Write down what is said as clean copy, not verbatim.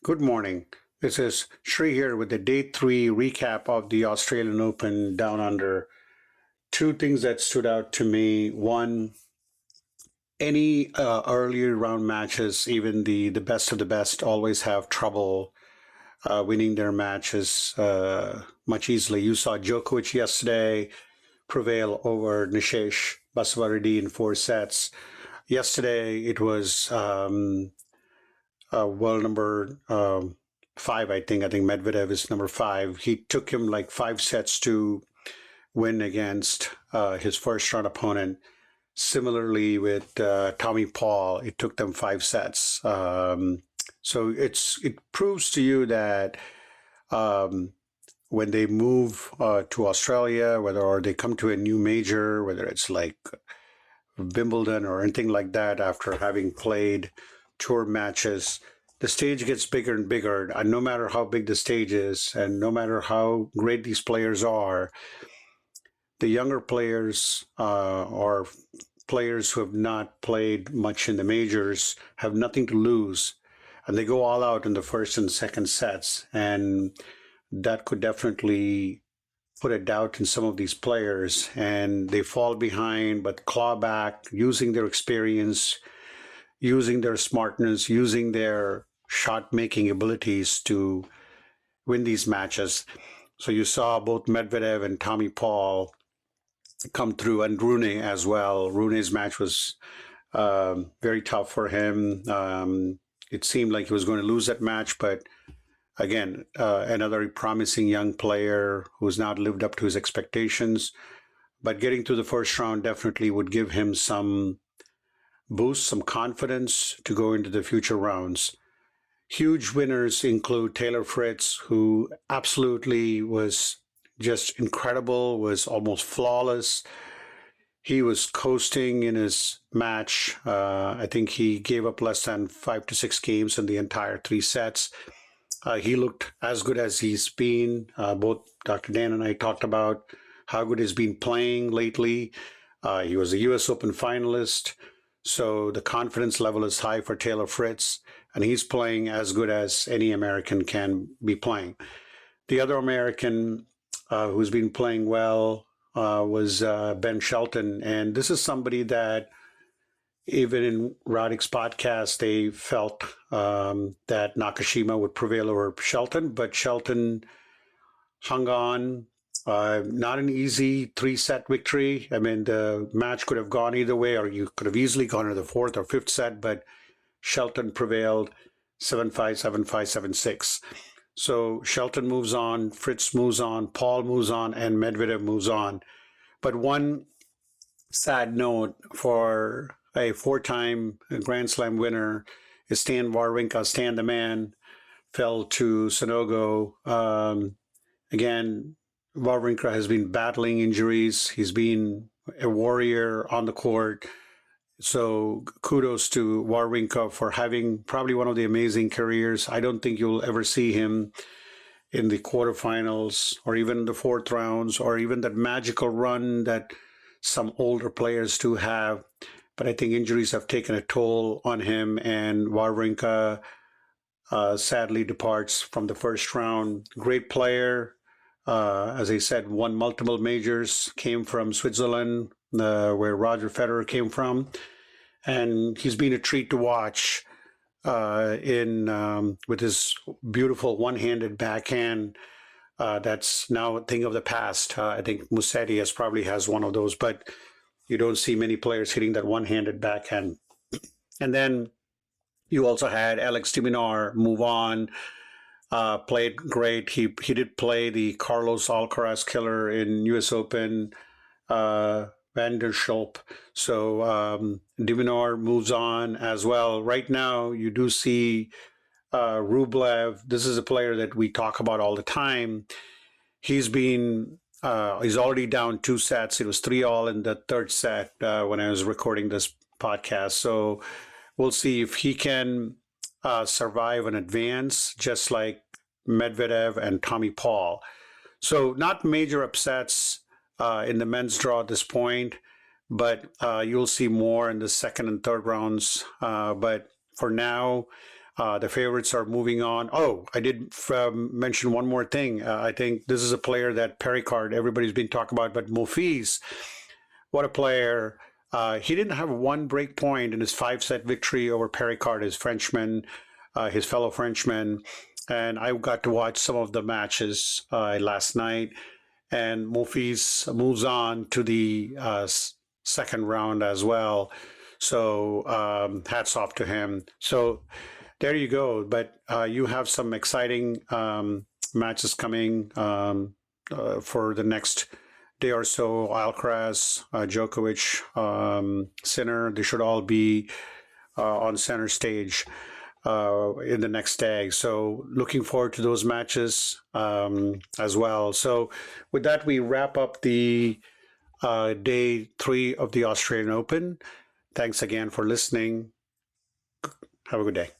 Good morning. This is Shri here with the day three recap of the Australian Open Down Under. Two things that stood out to me. One, any earlier round matches, even the best of the best, always have trouble winning their matches much easily. You saw Djokovic yesterday prevail over Nishesh Basavareddy in 4 sets. Yesterday, it was world number five, I think. I think Medvedev is number five. He took him like 5 sets to win against his first round opponent. Similarly with Tommy Paul, it took them 5 sets. So it proves to you that when they move to Australia, or they come to a new major, whether it's like Wimbledon or anything like that, after having played tour matches, the stage gets bigger and bigger. And no matter how big the stage is, and no matter how great these players are, the younger players or players who have not played much in the majors have nothing to lose, and they go all out in the first and second sets, and that could definitely put a doubt in some of these players, and they fall behind but claw back using their experience, using their smartness, using their shot-making abilities to win these matches. So you saw both Medvedev and Tommy Paul come through, and Rune as well. Rune's match was very tough for him. It seemed like he was going to lose that match, but again, another promising young player who's not lived up to his expectations. But getting to the first round definitely would give him some boost, some confidence to go into the future rounds. Huge winners include Taylor Fritz, who absolutely was just incredible, was almost flawless. He was coasting in his match. I think he gave up less than 5 to 6 games in the entire 3 sets. He looked as good as he's been. Both Dr. Dan and I talked about how good he's been playing lately. He was a U.S. Open finalist, so the confidence level is high for Taylor Fritz, and he's playing as good as any American can be playing. The other American who's been playing well was Ben Shelton, and this is somebody that even in Roddick's podcast, they felt that Nakashima would prevail over Shelton, but Shelton hung on. Not an easy 3-set victory. I mean, the match could have gone either way, or you could have easily gone to the 4th or 5th set, but Shelton prevailed 7-5, 7-5, 7-6. So Shelton moves on, Fritz moves on, Paul moves on, and Medvedev moves on. But one sad note for a 4-time Grand Slam winner is Stan Wawrinka. Stan the man fell to Sonogo. Again, Wawrinka has been battling injuries. He's been a warrior on the court. So kudos to Wawrinka for having probably one of the amazing careers. I don't think you'll ever see him in the quarterfinals or even the 4th rounds or even that magical run that some older players do have. But I think injuries have taken a toll on him, and Wawrinka sadly departs from the first round. Great player. As I said, won multiple majors, came from Switzerland, where Roger Federer came from. And he's been a treat to watch with his beautiful one-handed backhand. That's now a thing of the past. I think Musetti probably has one of those, but you don't see many players hitting that one-handed backhand. And then you also had Alex de Minaur move on, played great. He did play the Carlos Alcaraz killer in U.S. Open, Van der Schulp. So de Minaur moves on as well. Right now, you do see Rublev. This is a player that we talk about all the time. He's already down 2 sets. It was 3-all in the 3rd set when I was recording this podcast. So we'll see if he can survive and advance, just like Medvedev and Tommy Paul. So not major upsets in the men's draw at this point, but you'll see more in the 2nd and 3rd rounds. But for now, The favorites are moving on. Oh, I did mention one more thing. I think this is a player that Pericard everybody's been talking about, but Monfils, what a player. He didn't have one break point in his 5-set victory over Pericard, his Frenchman, his fellow Frenchman. And I got to watch some of the matches last night. And Monfils moves on to the second round as well. So hats off to him. So there you go. But you have some exciting matches coming for the next day or so. Alcaraz, Djokovic, Sinner, they should all be on center stage in the next day. So looking forward to those matches as well. So with that, we wrap up the day 3 of the Australian Open. Thanks again for listening. Have a good day.